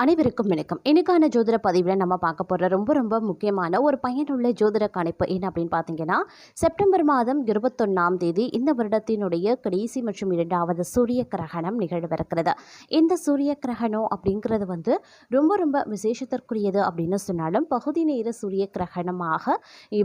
அனைவருக்கும் வணக்கம். இன்னைக்கான ஜோதிட பதிவில் நம்ம பார்க்க போகிற ரொம்ப முக்கியமான ஒரு பயனுள்ள ஜோதிட கணிப்பு என்ன அப்படின்னு பார்த்தீங்கன்னா, செப்டம்பர் மாதம் 21ஆம் தேதி இந்த வருடத்தினுடைய கடைசி மற்றும் 2வது சூரிய கிரகணம் நிகழவிருக்கிறது. இந்த சூரிய கிரகணம் அப்படிங்கிறது ரொம்ப விசேஷத்திற்குரியது அப்படின்னு சொன்னாலும் பகுதி நேர சூரிய கிரகணமாக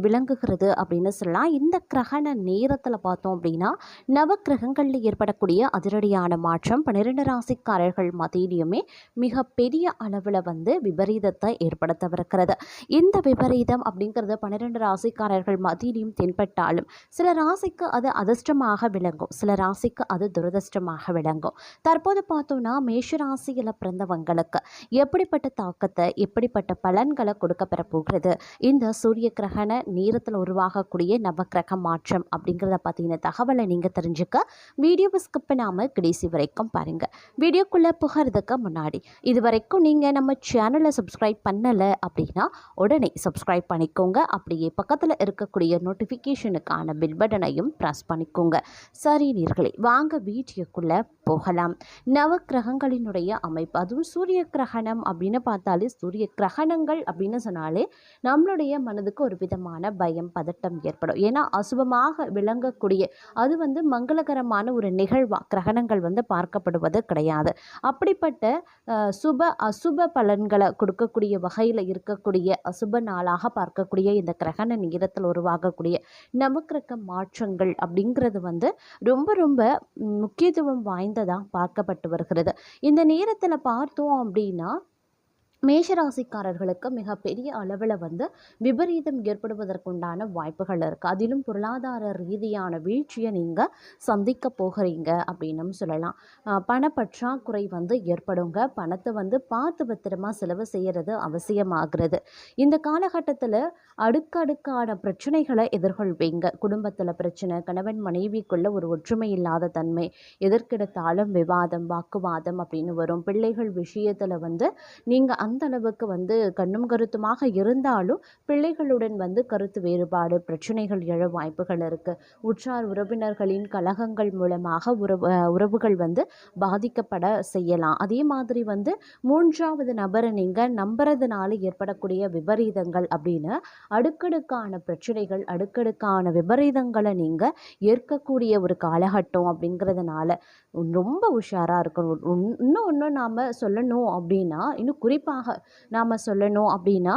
விளங்குகிறது அப்படின்னு சொல்லலாம். இந்த கிரகண நேரத்தில் பார்த்தோம் அப்படின்னா நவ கிரகங்களில் ஏற்படக்கூடிய அதிரடியான மாற்றம் 12 ராசிக்காரர்கள் மத்தியிலுமே மிக பெரிய அளவில் விபரீதத்தை ஏற்படுத்தவிருக்கிறது. இந்த விபரீதம் அப்படிங்கிறது 12 ராசிக்காரர்கள் மத்தியிலும் தென்பட்டாலும் சில ராசிக்கு அது அதிர்ஷ்டமாக விளங்கும், சில ராசிக்கு அது துரதிர்ஷ்டமாக விளங்கும். தற்போது பார்த்தோம்னா மேஷ ராசியில் பிறந்தவங்களுக்கு எப்படிப்பட்ட தாக்கத்தை எப்படிப்பட்ட பலன்களை கொடுக்க பெற போகிறது இந்த சூரிய கிரகண நேரத்தில் உருவாகக்கூடிய நவக்கிரக மாற்றம் அப்படிங்கிறத பற்றின தகவலை நீங்கள் தெரிஞ்சுக்க வீடியோவை ஸ்கிப் பண்ணாமல் கடைசி வரைக்கும் பாருங்கள். வீடியோக்குள்ளே புகிறதுக்கு முன்னாடி இதுவரைக்கும் நீங்கள் நம்ம சேனலை சப்ஸ்கிரைப் பண்ணலை அப்படின்னா உடனே சப்ஸ்கிரைப் பண்ணிக்கோங்க. அப்படியே பக்கத்தில் இருக்கக்கூடிய நோட்டிஃபிகேஷனுக்கான பில் பட்டனையும் ப்ரெஸ் பண்ணிக்கோங்க. சரி நேயர்களே, வாங்க வீடியோக்குள்ளே போகலாம். நவ கிரகங்களினுடைய அமைப்பு, அதுவும் சூரிய கிரகணம் அப்படின்னு பார்த்தாலே, சூரிய கிரகணங்கள் அப்படின்னு சொன்னாலே நம்மளுடைய மனதுக்கு ஒரு விதமான பயம் பதட்டம் ஏற்படும். ஏன்னா அசுபமாக விளங்கக்கூடிய அது மங்களகரமான ஒரு நிகழ்வாக கிரகணங்கள் பார்க்கப்படுவது கிடையாது. அப்படிப்பட்ட அசுப பலன்களை கொடுக்கக்கூடிய வகையில் இருக்கக்கூடிய அசுப நாளாக பார்க்கக்கூடிய இந்த கிரகண நேரத்தில் உருவாகக்கூடிய நவக்கிரக மாற்றங்கள் அப்படிங்கிறது ரொம்ப முக்கியத்துவம் வாய்ந்ததாக பார்க்கப்பட்டு வருகிறது. இந்த நேரத்தில் பார்த்தோம் அப்படின்னா மேஷராசிக்காரர்களுக்கு மிகப்பெரிய அளவில் விபரீதம் ஏற்படுவதற்குண்டான வாய்ப்புகள் இருக்குது. அதிலும் பொருளாதார ரீதியான வீழ்ச்சியை நீங்கள் சந்திக்க போகிறீங்க அப்படின்னு சொல்லலாம். பணப்பற்றாக்குறை ஏற்படுங்க. பணத்தை பார்த்து பத்திரமா செலவு செய்கிறது அவசியமாகிறது. இந்த காலகட்டத்தில் அடுக்கடுக்கான பிரச்சனைகளை எதிர்கொள்வீங்க. குடும்பத்தில் பிரச்சனை, கணவன் மனைவிக்குள்ள ஒரு ஒற்றுமை இல்லாத தன்மை, எதற்கெடுத்தாலும் விவாதம் வாக்குவாதம் அப்படின்னு வரும். பிள்ளைகள் விஷயத்தில் நீங்கள் அந்த அளவுக்கு கண்ணும் கருத்துமாக இருந்தாலும் பிள்ளைகளுடன் கருத்து வேறுபாடு பிரச்சனைகள் எழ வாய்ப்புகள் இருக்குது. உற்றார் உறவினர்களின் கலகங்கள் மூலமாக உறவுகள் பாதிக்கப்பட செய்யலாம். அதே மாதிரி 3வது நபரை நீங்கள் நம்புறதுனால ஏற்படக்கூடிய விபரீதங்கள் அப்படின்னு அடுக்கடுக்கான பிரச்சனைகள், அடுக்கடுக்கான விபரீதங்களை நீங்கள் ஏற்கக்கூடிய ஒரு காலகட்டம் அப்படிங்கிறதுனால ரொம்ப உஷாராக இருக்கணும். இன்னும் நாம் சொல்லணும் அப்படின்னா, இன்னும் குறிப்பாக நாம் சொல்லணும் அப்படின்னா,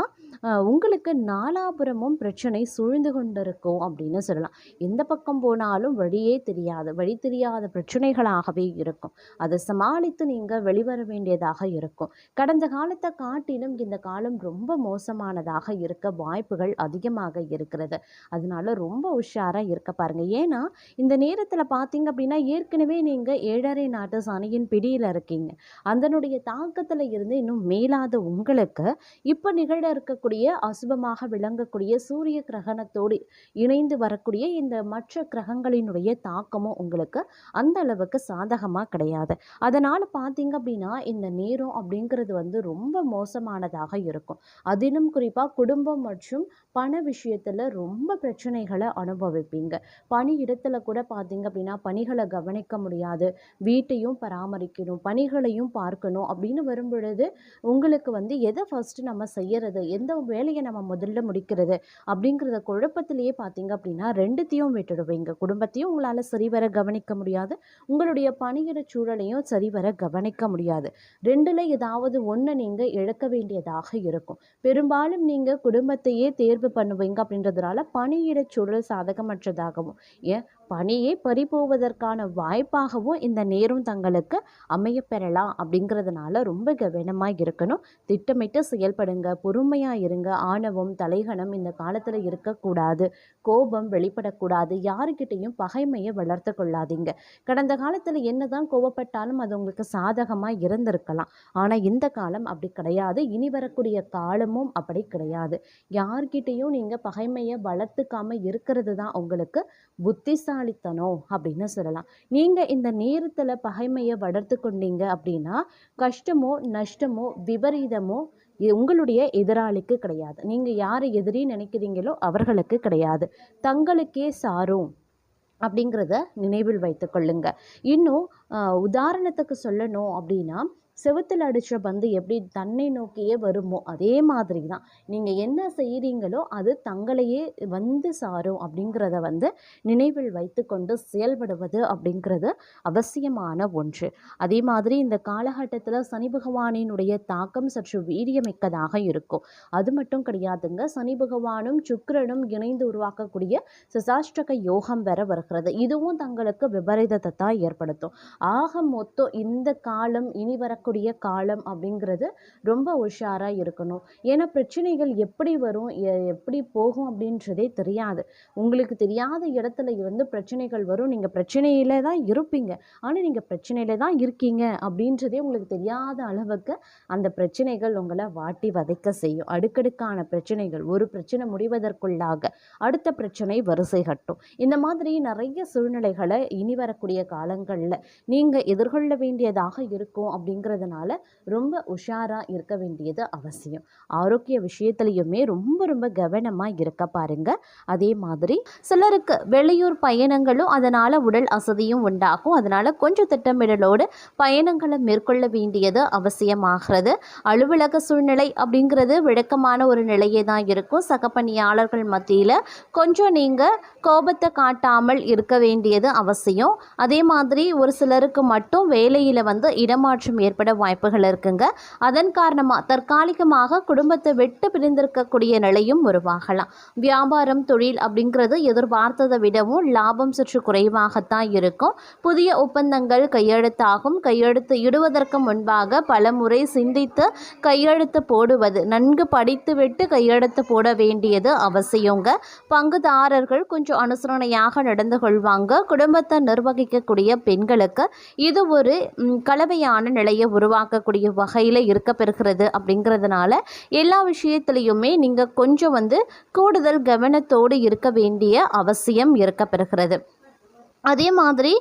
உங்களுக்கு நாலாபுரமும் பிரச்சனை சூழ்ந்து கொண்டிருக்கும் அப்படின்னு சொல்லலாம். எந்த பக்கம் போனாலும் வழி தெரியாத பிரச்சனைகளாகவே இருக்கும். அதை சமாளித்து நீங்கள் வெளிவர வேண்டியதாக இருக்கும். கடந்த காலத்தை காட்டிலும் இந்த காலம் ரொம்ப மோசமானதாக இருக்க வாய்ப்புகள் அதிகமாக இருக்கிறது. அதனால ரொம்ப உஷாராக இருக்க பாருங்கள். ஏன்னா இந்த நேரத்தில் பார்த்தீங்க அப்படின்னா ஏற்கனவே நீங்கள் 7.5 நாட்டு சனியின் பிடியில் இருக்கீங்க. அதனுடைய தாக்கத்தில் இருந்து இன்னும் மேலாத உங்களுக்கு இப்போ நிகழ இருக்கக்கூடிய அசுபமாக விளங்கக்கூடிய சூரிய கிரகணத்தோடு இணைந்து வரக்கூடிய இந்த மற்ற கிரகங்களினுடைய தாக்கமும் உங்களுக்கு அந்த அளவுக்கு சாதகமாக கிடையாது. அதனால் பார்த்தீங்க அப்படின்னா இந்த நேரம் அப்படிங்கிறது ரொம்ப மோசமானதாக இருக்கும். அதிலும் குறிப்பாக குடும்பம் மற்றும் பண விஷயத்தில் ரொம்ப பிரச்சனைகளை அனுபவிப்பீங்க. பணியிடத்தில் கூட பார்த்தீங்க அப்படின்னா பணிகளை கவனிக்க முடியாது, வீட்டையும் பராமரிக்கணும், பணிகளையும் பார்க்கணும் அப்படின்னு வரும்பொழுது உங்களுக்கு எதை ஃபஸ்ட்டு நம்ம செய்யறது, எந்த வேலையை நம்ம முதல்ல முடிக்கிறது அப்படிங்கிறத குழப்பத்திலேயே பார்த்தீங்க அப்படின்னா 2த்தையும் விட்டுடுவீங்க. குடும்பத்தையும் உங்களால் சரிவர கவனிக்க முடியாது, உங்களுடைய பணியிட சூழலையும் சரிவர கவனிக்க முடியாது. 2ல் ஏதாவது ஒன்று நீங்கள் இழக்க வேண்டியதாக இருக்கும். பெரும்பாலும் நீங்கள் குடும்பத்தையே தேர்வு பண்ணுவீங்க அப்படின்றதுனால பணியிட சூழல் சாதகமற்றதாகவும், ஏன் பணியே பறிபோவதற்கான வாய்ப்பாகவும் இந்த நேரம் தங்களுக்கு அமையப்பெறலாம். அப்படிங்கிறதுனால ரொம்ப கவனமாக இருக்கணும். திட்டமிட்டு செயல்படுங்க, பொறுமையாக இருங்க. ஆணவம் தலைகணம் இந்த காலத்தில் இருக்கக்கூடாது, கோபம் வெளிப்படக்கூடாது, யாருக்கிட்டையும் பகைமையை வளர்த்து கொள்ளாதீங்க. கடந்த காலத்தில் என்னதான் கோபப்பட்டாலும் அது உங்களுக்கு சாதகமாக இருந்திருக்கலாம். ஆனால் இந்த காலம் அப்படி கிடையாது, இனி வரக்கூடிய காலமும் அப்படி கிடையாது. யார்கிட்டையும் நீங்கள் பகைமையை வளர்த்துக்காம இருக்கிறது தான் உங்களுக்கு புத்திசாலித்தனம் அப்படின்னு சொல்லலாம். நீங்கள் இந்த நேரத்தில் பகைமையை வளர்த்து கொண்டீங்க அப்படின்னா கஷ்டமோ நஷ்டமோ விபரீதமோ உங்களுடைய எதிராளிக்கு கிடையாது. நீங்கள் யாரை எதிரி நினைக்கிறீங்களோ அவர்களுக்கு கிடையாது, தங்களுக்கே சாரும் அப்படிங்கிறத நினைவில் வைத்து கொள்ளுங்க. இன்னும் உதாரணத்துக்கு சொல்லணும் அப்படின்னா செவுத்துல அடித்த பந்து எப்படி தன்னை நோக்கியே வருமோ அதே மாதிரி தான் நீங்கள் என்ன செய்கிறீங்களோ அது தங்களையே வந்து சாரும் அப்படிங்கிறத வந்து நினைவில் வைத்துக்கொண்டு செயல்படுவது அப்படிங்கிறது அவசியமான ஒன்று. அதே மாதிரி இந்த காலகட்டத்தில் சனி பகவானினுடைய தாக்கம் சற்று வீரியமிக்கதாக இருக்கும். அது மட்டும் கிடையாதுங்க, சனி பகவானும் சுக்கிரனும் இணைந்து உருவாக்கக்கூடிய சசாஷ்டக யோகம் பெற வருகிறது. இதுவும் தங்களுக்கு விபரீதத்தை தான் ஏற்படுத்தும். ஆக மொத்தம் இந்த காலம் இனி வரக்கூடிய காலம் அப்படிங்கிறது ரொம்ப உஷாராக இருக்கணும். ஏன்னா பிரச்சனைகள் எப்படி வரும் எப்படி போகும் அப்படின்றதே தெரியாது. உங்களுக்கு தெரியாத இடத்துல வந்து பிரச்சனைகள் வரும். நீங்கள் பிரச்சனையில தான் இருப்பீங்க, ஆனால் நீங்கள் பிரச்சனையில தான் இருக்கீங்க அப்படின்றதே உங்களுக்கு தெரியாத அளவுக்கு அந்த பிரச்சனைகள் உங்களை வாட்டி வதைக்க செய்யும். அடுக்கடுக்கான பிரச்சனைகள், ஒரு பிரச்சனை முடிவதற்குள்ளாக அடுத்த பிரச்சனை வரிசை கட்டும். இந்த மாதிரி நிறைய சூழ்நிலைகளை இனி வரக்கூடிய காலங்களில் நீங்கள் எதிர்கொள்ள வேண்டியதாக இருக்கும். அப்படிங்கிறதுனால ரொம்ப உஷாராக இருக்க வேண்டியது அவசியம். ஆரோக்கிய விஷயத்துலையுமே ரொம்ப ரொம்ப கவனமாக இருக்க பாருங்க. அதே மாதிரி சிலருக்கு வெளியூர் பயணங்களும் அதனால் உடல் அசதியும் உண்டாகும். அதனால் கொஞ்சம் திட்டமிடலோடு பயணங்களை மேற்கொள்ள வேண்டியது அவசியமாகிறது. அலுவலக சூழ்நிலை அப்படிங்கிறது விளக்கமான ஒரு நிலையே தான் இருக்கும். சக பணியாளர்கள் மத்தியில் கொஞ்சம் நீங்கள் கோபத்தை காட்டாமல் இருக்க வேண்டியது அவசியம். அதே மாதிரி ஒரு சிலருக்கு மட்டும் வேலையில் வந்து இடமாற்றம் ஏற்பட வாய்ப்புகள் இருக்குங்க. அதன் காரணமாக தற்காலிகமாக குடும்பத்தை விட்டு பிரிந்திருக்கக்கூடிய நிலையும் உருவாகலாம். வியாபாரம் தொழில் அப்படிங்கிறது எதிர்பார்த்ததை விடவும் லாபம் சற்று குறைவாகத்தான் இருக்கும். புதிய ஒப்பந்தங்கள் கையெழுத்தாகும். கையெழுத்து இடுவதற்கு முன்பாக பல முறை சிந்தித்து கையெழுத்து போடுவது, நன்கு படித்துவிட்டு கையெழுத்து போட வேண்டியது அவசியங்க. பங்குதாரர்கள் கொஞ்சம் அனுசரணையாக நடந்து கொள்வாங்க. குடும்பத்தை நிர்வகிக்கக்கூடிய பெண்களுக்கு இது ஒரு கலவையான நிலையை உருவாக்கக்கூடிய வகையில் இருக்க பெறுகிறது. அப்படிங்கிறதுனால எல்லா விஷயத்திலையுமே நீங்கள் கொஞ்சம் வந்து கூடுதல் கவனத்தோடு இருக்க வேண்டிய அவசியம் இருக்க பெறுகிறது. அதே மாதிரி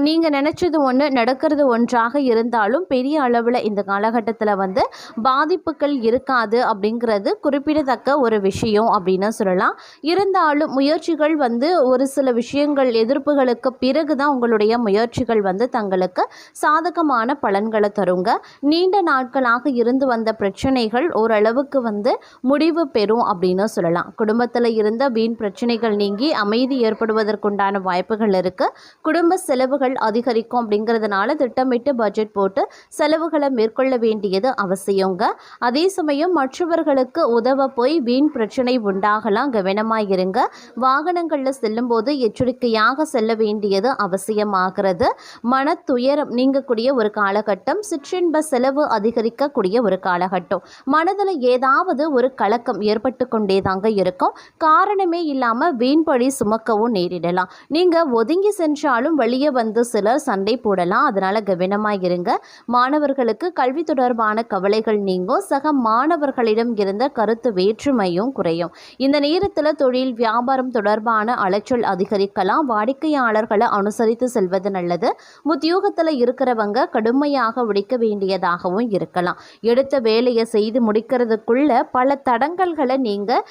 நீங்கள் நினச்சது ஒன்று நடக்கிறது ஒன்றாக இருந்தாலும் பெரிய அளவில் இந்த காலகட்டத்தில் வந்து பாதிப்புகள் இருக்காது அப்படிங்கிறது குறிப்பிடத்தக்க ஒரு விஷயம் அப்படின்னு சொல்லலாம். இருந்தாலும் முயற்சிகள் வந்து ஒரு சில விஷயங்கள் எதிர்ப்புகளுக்கு பிறகு தான் உங்களுடைய முயற்சிகள் வந்து தங்களுக்கு சாதகமான பலன்களை தருங்க. நீண்ட நாட்களாக இருந்து வந்த பிரச்சனைகள் ஓரளவுக்கு வந்து முடிவு பெறும் அப்படின்னு சொல்லலாம். குடும்பத்தில் இருந்த வீண் பிரச்சனைகள் நீங்கி அமைதி ஏற்படுவதற்குண்டான வாய்ப்புகள் இருக்குது. குடும்ப செலவுகள் அதிகரிக்கும். அப்படிங்கிறதுனால திட்டமிட்டு பட்ஜெட் போட்டு செலவுகளை மேற்கொள்ள வேண்டியது அவசியங்க. அதே சமயம் மற்றவர்களுக்கு உதவ போய் வீண் பிரச்சனை உண்டாகலாம், கவனமாக இருங்க. வாகனங்களில் செல்லும் போது எச்சரிக்கையாக செல்ல வேண்டியது அவசியமாகிறது. மன துயரம் நீங்கக்கூடிய ஒரு காலகட்டம், சிற்றின்ப செலவு அதிகரிக்கக்கூடிய ஒரு காலகட்டம். மனதில் ஏதாவது ஒரு கலக்கம் ஏற்பட்டு கொண்டே தாங்க இருக்கும். காரணமே இல்லாமல் வீண்பழி சுமக்கவும் நேரிடலாம். நீங்கள் ஒதுங்கி சென்றாலும் வெளியே வந்து சிலர் சண்டை போடலாம். அதனால் கவனமாக இருங்க. மாணவர்களுக்கு கல்வி தொடர்பான கவலைகள் நீங்கும். சக மாணவர்களிடம் இருந்த கருத்து வேற்றுமையும் குறையும். இந்த நேரத்தில் தொழில் வியாபாரம் தொடர்பான அலைச்சல் அதிகரிக்கலாம். வாடிக்கையாளர்களை அனுசரித்து செல்வது நல்லது. உத்தியோகத்தில் இருக்கிறவங்க கடுமையாக உழைக்க வேண்டியதாகவும் இருக்கலாம். எடுத்த வேலையை செய்து முடிக்கிறதுக்குள்ள பல தடங்கல்களை நீங்கள்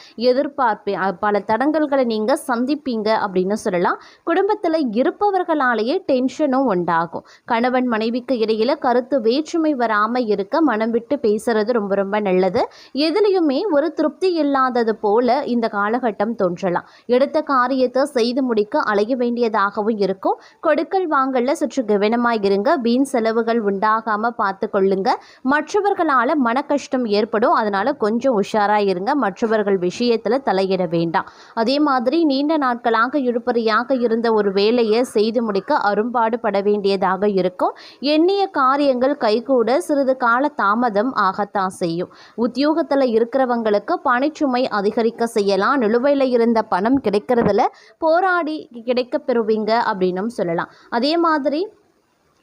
பல தடங்கல்களை நீங்கள் சந்திப்பீங்க அப்படின்னு சொல்லலாம். குடும்பத்தில் இருப்பவர்களாலேயே டென்ஷனும் உண்டாகும். கணவன் மனைவிக்கு இடையில கருத்து வேற்றுமை வராமல் இருக்க மனம் விட்டு பேசுறது ரொம்ப ரொம்ப நல்லது. எதுலையுமே ஒரு திருப்தி இல்லாதது போல இந்த காலகட்டம் தோன்றலாம். எடுத்த காரியத்தை செய்து முடிக்க அலைய வேண்டியதாகவும் இருக்கும். கொடுக்கல் வாங்கல சற்று கவனமாக இருங்க. வீண் செலவுகள் உண்டாகாம பார்த்து கொள்ளுங்க. மற்றவர்களால் மன கஷ்டம் ஏற்படும். அதனால கொஞ்சம் உஷாராக இருங்க. மற்றவர்கள் விஷயத்தில் தலையிட வேண்டாம். அதே மாதிரி நீண்ட நாட்களாக இழுபறியாக இருந்த ஒரு வேலையை செய்து முடிக்க அரும்பாடு பட வேண்டியதாக இருக்கும். எண்ணிய காரியங்கள் கைகூட சிறிது கால தாமதம் ஆகத்தான் செய்யும். உத்தியோகத்தில் இருக்கிறவங்களுக்கு பணிச்சுமை அதிகரிக்க செய்யலாம். நிலுவையில் இருந்த பணம் கிடைக்கிறதுல போராடி கிடைக்க பெறுவீங்க அப்படின்னும் சொல்லலாம். அதே மாதிரி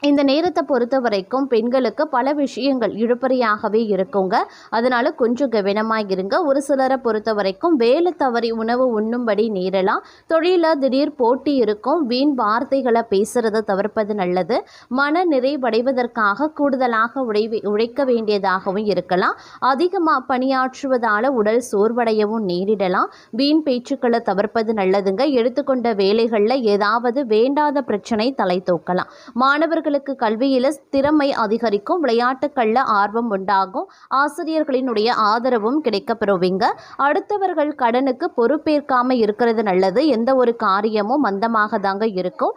இந்த நேரத்தை பொறுத்த வரைக்கும் பெண்களுக்கு பல விஷயங்கள் இழுபறியாகவே இருக்குங்க. அதனால் கொஞ்சம் கவனமாக இருங்க. ஒரு சிலரை பொறுத்த வரைக்கும் வேலை தவறி உணவு உண்ணும்படி நேரலாம். தொழிலில் திடீர் போட்டி இருக்கும். வீண் வார்த்தைகளை பேசுகிறத தவிர்ப்பது நல்லது. மன நிறைவடைவதற்காக கூடுதலாக உழைக்க வேண்டியதாகவும் இருக்கலாம். அதிகமாக பணியாற்றுவதால் உடல் சோர்வடையவும் நேரிடலாம். வீண் பேச்சுக்களை தவிர்ப்பது நல்லதுங்க. எடுத்துக்கொண்ட வேலைகளில் ஏதாவது வேண்டாத பிரச்சனை தலை தூக்கலாம். மாணவர்கள் மாணவர்களுக்கு கல்வியில் திறமை அதிகரிக்கும், விளையாட்டுக்களில் ஆர்வம் உண்டாகும், ஆசிரியர்களினுடைய ஆதரவும் கிடைக்க பெறுவீங்க. அடுத்தவர்கள் கடனுக்கு பொறுப்பேற்காமல் இருக்கிறது நல்லது. எந்த ஒரு காரியமும் மந்தமாக தாங்க இருக்கும்.